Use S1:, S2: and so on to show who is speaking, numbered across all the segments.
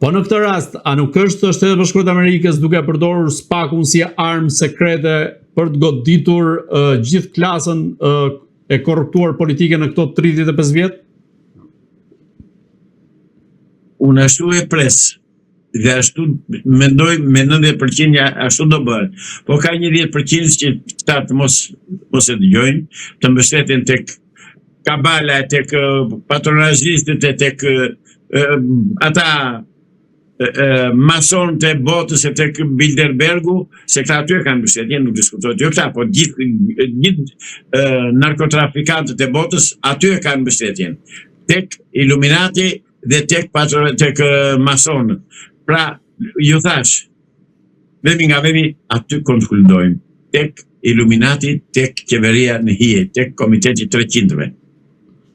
S1: Po në këtë rast, a nuk është Shtetet Bashkuara të Amerikës duke përdorur SPAK-un si armë sekrete për të goditur gjithë klasën e korruptuar politike në këto 35 vjet?
S2: Unë ashtu e pres. Dhe ashtu mendoj me 90% ashtu do bëhet. Po ka një 10% që këta të mos e dëgjojnë, të mbështeten tek kabala, tek patronazhistët, tek ata masonët e botës e tek Bilderbergu, se këta aty e kanë mbështetje, nuk diskutohet jo këta, po gjithë narkotrafikantët e botës aty e kanë mbështetjen. Tek Illuminati dhe tek masonët. Pra, ju thash, vemi aty konsultojmë, tek Illuminati, tek qeveria në hije, tek komiteti 300-ve.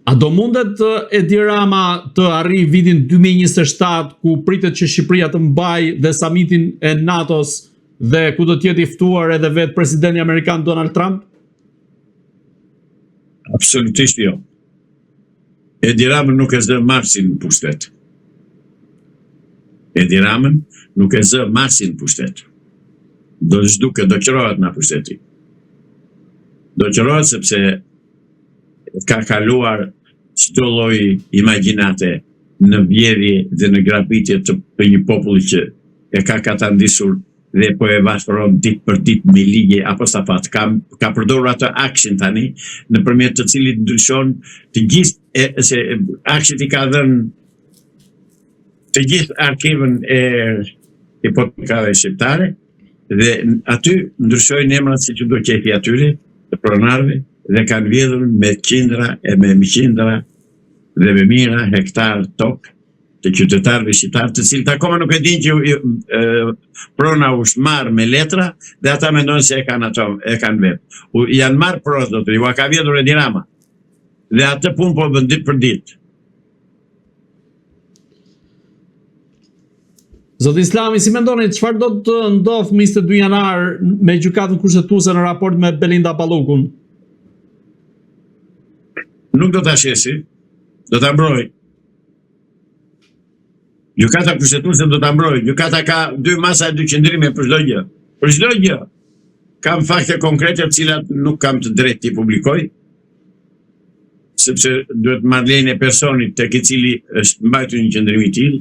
S1: A do mundet Edi Rama të arrijë vitin 2027 ku pritet që Shqipëria të mbajë dhe samitin e NATO-s dhe ku do të jetë i ftuar edhe vetë presidenti amerikan Donald Trump?
S2: Absolutisht jo. Edi Rama nuk e zë Marsin në pushtet. Edi Ramën nuk e zë Marsin në pushtet. Do zhduke, do qërohet nga pushteti. Do qërohet sepse ka kaluar çdo lloj imagjinate në vjedhje dhe në grabitje të një populli që e ka katandisur dhe po e vazhdon ditë për ditë me ligje apo safat. Ka përdorur atë akshin tani, nëpërmjet të cilit ndryshon të gjithë se akshit i ka dhënë të gjithë arkivën e hipotekave shqiptare dhe aty ndryshojnë emrat si që do qefi atyre të pronarve dhe kanë vjedhur me qindra e me miqindra dhe me mira hektar tokë të qytetarëve shqiptarë, të cilët akoma nuk e dinë që prona është marrë me letra dhe ata mendojnë se e kanë vetë. Janë marrë pronë, do të ju ka vjedhur Edi Rama. Dhe atë punë po bën ditë për ditë.
S1: Zoti Islami, si mendoni çfarë do të ndodhë 22 janar me gjykatën kushtetuese në raport me Belinda Pallukun?
S2: Nuk do ta shesi, do ta mbrojë. Gjykata kushtetuese do ta mbrojë. Gjykata ka 2 masa 2 qëndrime për çdo gjë. Për çdo gjë. Kam fakte konkrete të cilat nuk kam të drejtë t'i publikoj, sepse duhet marrë lejen e personit tek i cili është mbajtur një qëndrim i tillë.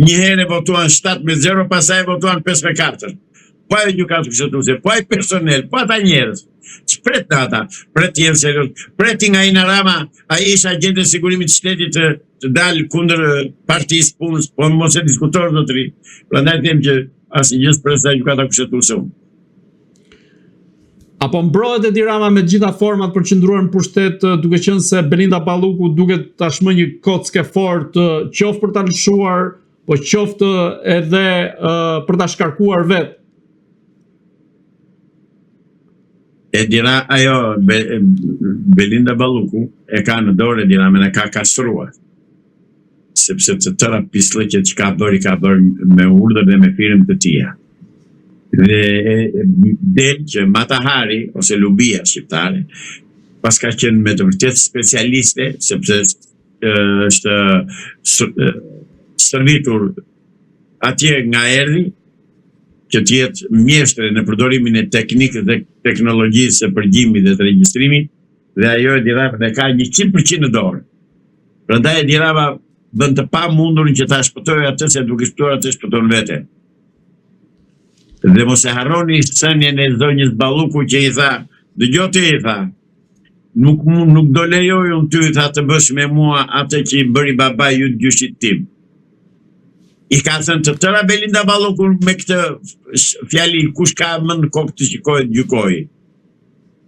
S2: Një herë votuan 7-0, pastaj votuan 5-4. Po ai gjykatë kushtetuese, po ai personel, po ata njerëz. Ç'pret ata? Pret jenë serioz. Preti nga Ina Rama, ai ishte agenti i sigurimit të shtetit të dalë kundër partisë punës, po mos e diskutojmë zotëri. Prandaj them që asnjë gjë s'pres nga gjykata kushtetuese.
S1: Apo mbrohet Edi Rama me gjitha format për qëndruar në pushtet, duke qenë se Belinda Palluku duket tashmë një kockë fort, qoftë për ta lëshuar, po qoftë edhe për ta shkarkuar vetë.
S2: Belinda Palluku e ka në dorë Edi Ramën, e ka kastruar. Sepse të tëra pislëqet që ka bërë me urdhër dhe me firmë të tija. Dhe del që Matahari ose Lubia shqiptare pas ka qenë me të vërtet specialiste, sepse është stërvitur atje nga erdhi që të jetë mjeshtre në përdorimin e teknikës dhe teknologjisë së përgjimit dhe të regjistrimit, dhe ajo Edi Rama e ka 100% në dorë. Prandaj Edi Rama bën të pamundurin që ta shpëtojë atë, se duke shpëtuar atë shpëton veten. Dhe mos e harroni thënien e zonjës Balluku që i tha, dëgjoj ti, i tha, nuk do lejoj unë ty tha të bësh me mua atë që i bëri babai ju gjyshit tim. I ka thënë të tëra Belinda Balluku me këtë fjali, kush ka më në kokë të shikojë gjykojë.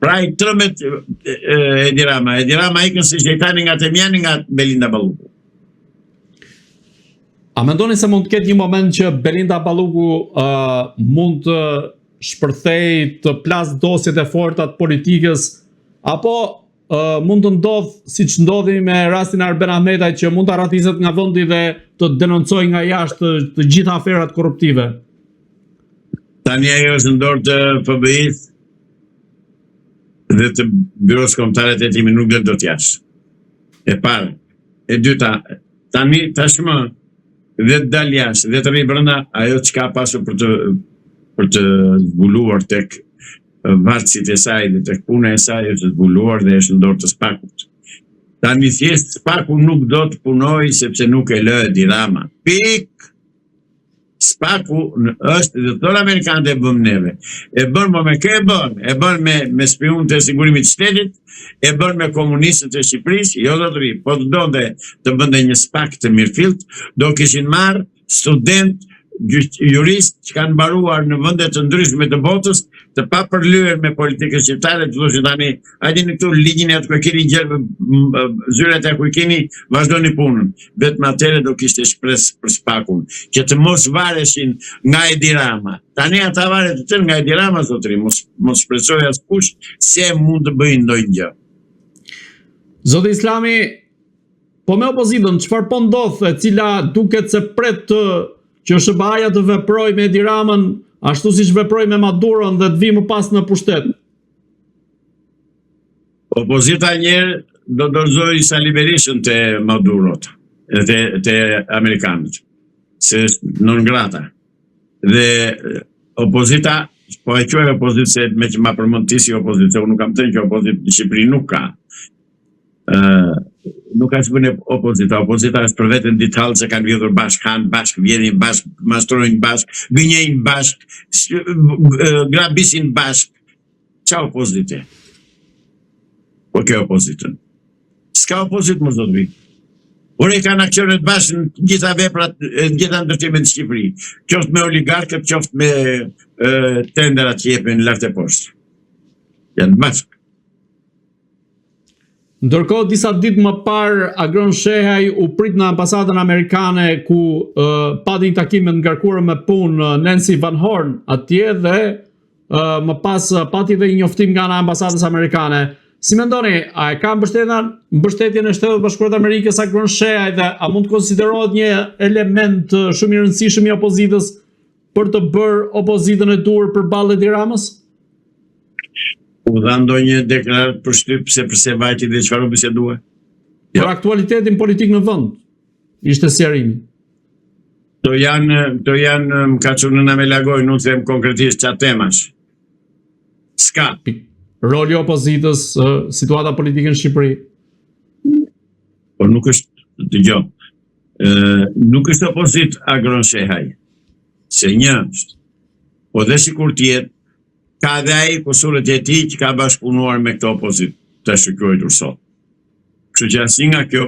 S2: Pra i tërmet Edi Rama. Edi Rama ikën se shejtani nga Temjani nga Belinda Balluku.
S1: A mendoni se mund të ketë një moment që Belinda Palluku mund të shpërthej të plas dosjet e forta të politikës, apo mund të ndodh siç ndodhi me rastin e Arben Ahmetaj, që mund të arratiset nga vendi dhe të denoncoj nga jashtë të gjitha aferat korruptive?
S2: Tani ajo është në dorë të FBI-s dhe të Byros Kombëtare të Hetimit, nuk do të jashtë. E para. E dyta, tashmë dhe të dalë jashtë, dhe të rri brenda ajo që ka pasur për të zbuluar tek varësit e saj dhe tek puna e saj është zbuluar dhe është në dorë të SPAK-ut. Tani thjesht SPAK-u nuk do të punoj sepse nuk e lë Edi Rama. Pik! SPAK-u është dhe tërë Amerikanët e bëm neve. E bën me kë e bën? E bën me spionët e sigurimit të shtetit, e bën me komunistët e Shqipërisë, jo do të ri, po të donte të bënte një SPAK të mirëfillt, do kishin marrë student juristë që kanë mbaruar në vende të ndryshme të botës, të papërlyer me politikën shqiptare, të thoshin tani, hajde në këtu ligjin e atë ku keni zyrat e ku keni, vazhdoni punën. Vetëm atëherë do kishte shpresë për SPAK-un, që të mos vareshin nga Edi Rama. Tani ata varet të tërë nga Edi Rama, zotëri, mos shpresoj askush se mund të bëjnë ndonjë gjë.
S1: Zoti Islami, po me opozitën, çfarë po ndodh, e cila duket se pret që SBA-ja të veprojë me Edi Ramën ashtu siç veproi me Maduron dhe të vi më pas në pushtet?
S2: Opozita njerë do dorëzoi Sali Berishën te Madurot, te Amerikanët, se është non grata. Dhe opozita, po e quaj opozitë se me që ma përmend ti si opozitë, se unë nuk kam thënë që opozitë në Shqipëri nuk ka. Nuk ka që bëne opozita është për vetën ditallë që kanë vjedhur bashkë, kanë bashkë, vjedhin bashkë, mastrojnë bashkë, gënjejnë bashkë, grabisin bashkë. Qa opozite? Po ke opozitën? S'ka opozitë më zotë vi. Ure kanë aksionet bashkë në gjitha veprat, në gjitha ndërtimet në Shqipëri. Qoftë me oligarkët, qoftë me tenderat që jepin lartë e poshtë. Janë bashkë.
S1: Ndërkohë, disa ditë më parë, Agron Shehaj u prit në ambasadën amerikane ku pati një takim të ngarkuar me punë Nancy Van Horn atje dhe më pas pati dhe një njoftim nga ana e ambasadës amerikane. Si mendoni, a e ka mbështetjen e Shtetit Bashkuar të Amerikës Agron Shehaj dhe a mund të konsiderohet një element shumë i rëndësishëm i opozitës për të bërë opozitën e dur përballë Edi Ramës?
S2: U dha ndonjë deklaratë për shtyp se përse vajti dhe çfarë bisedua?
S1: Për aktualitetin politik në vend, ishte sqarimi.
S2: To janë më ka çunë na me lagoj, nuk them konkretisht çfarë temash. S'ka.
S1: Roli i opozitës, situata politike në Shqipëri.
S2: Po nuk është, dëgjoj. Nuk është opozit Agron Shehaj. Se një është. Po dhe sikur tjetë, ka dhe ai kusuret e tij që ka bashkëpunuar me këtë opozit të shkruar sot. Kështu që asnjë nga kjo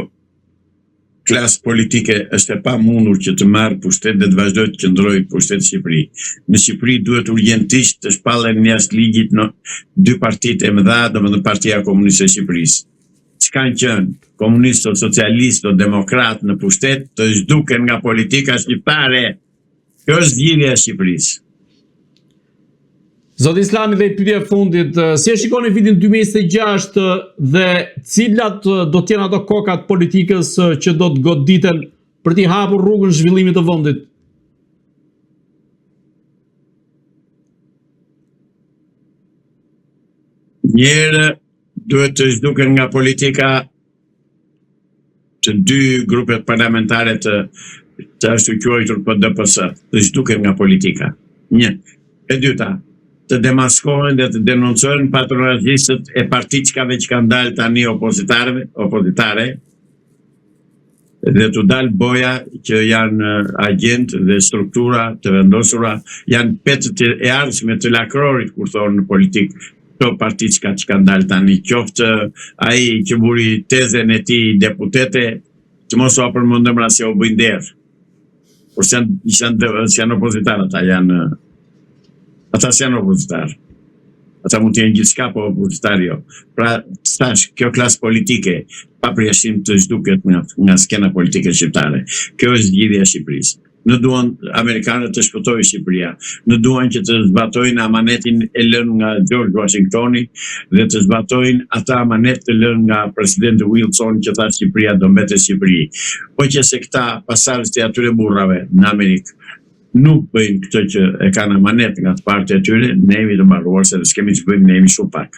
S2: klasë politike është e pamundur që të marrë pushtet dhe të vazhdojë të qëndrojë pushtet në Shqipëri. Në Shqipëri duhet urgjentisht të shpallen jashtë ligjit në dy partitë e mëdha, domethënë Partia Komuniste e Shqipërisë. Që kanë qenë komunistë, socialistë, demokratë në pushtet, të zhduken nga politika shqiptare. Kjo është zgjidhja e Shqipërisë.
S1: Zoti Islami, dhe i pyetja e fundit, si e shikoni vitin 2026 dhe cilat do të jenë ato kokat politikës që do të goditen për t'i hapur rrugën zhvillimit të vendit?
S2: Njerë duhet të zhduken nga politika të dy grupet parlamentare të ashtu quajtur PDPS, të zhduken nga politika. Një. E dyta, të demaskohen dhe të denoncojnë patronazhistët e partiçkave që kanë dalë tani opozitare dhe të dalë boja që janë agent dhe struktura të vendosura, janë petët e ardhshme të lakrorit kur thonë në politikë këto partiçka që kanë dalë tani, qoftë ai që buri tezën e tij deputete, që mos u përmendëm se u bëjnë derë. Por janë opozitarë, ata janë opozitarë. Ata mund të jenë gjithçka, po opozitarë jo. Pra, thash, kjo klasë politike, pa përjashtim të zhduket nga skena politike shqiptare. Kjo është zgjidhja e Shqipërisë. Në duan Amerikanët të shpëtojë Shqipëria, në duan që të zbatojnë amanetin e lënë nga George Washingtoni dhe të zbatojnë ata amanet të lënë nga presidenti Wilson që tha Shqipëria do mbetet Shqipëri. Po që se këta pasardhës të atyre burrave në Amerikë nuk bëjnë këtë që e kanë amanet nga të partë e tyre, ne jemi të mbaruar se s'kemi që bëjmë, ne jemi shumë pak.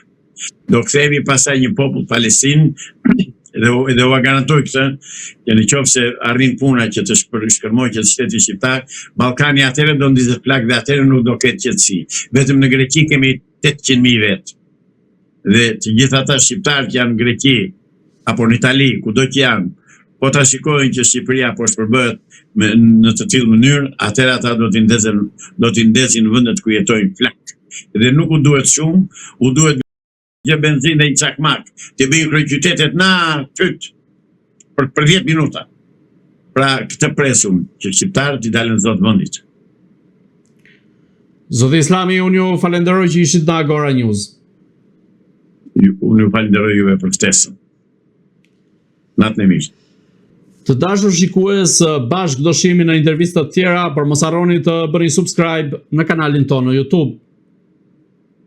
S2: Do kthehemi pastaj një popull Palestinë edhe u garantoj këtë, që në qoftë se arrin puna që të shkërmoj që të shteti shqiptar, Ballkani atëherë do ndizet plak dhe atëherë nuk do ketë qetësi. Vetëm në Greqi kemi 800.000 vetë. Dhe të gjithë ata shqiptarë që janë në Greqi apo në Itali, kudo që janë, po ta shikojnë që Shqipëria po shpërbëhet në të tillë mënyrë, atëherë ata do t'i ndezin vendet ku jetojnë plak. Dhe nuk u duhet shumë, u duhet gjë benzinë dhe një çakmak, të bëjnë kryeqytetet na fyt për 10 minuta. Pra këtë presum që shqiptarët i dalën zot vendit.
S1: Zoti Islami, unë ju falenderoj që ishit në Agora News.
S2: Unë ju falenderoj juve për ftesën. Natën e mirë.
S1: Të dashur shikues, bashkë do shihemi në intervista të tjera, por mos harroni të bëni subscribe në kanalin tonë në YouTube.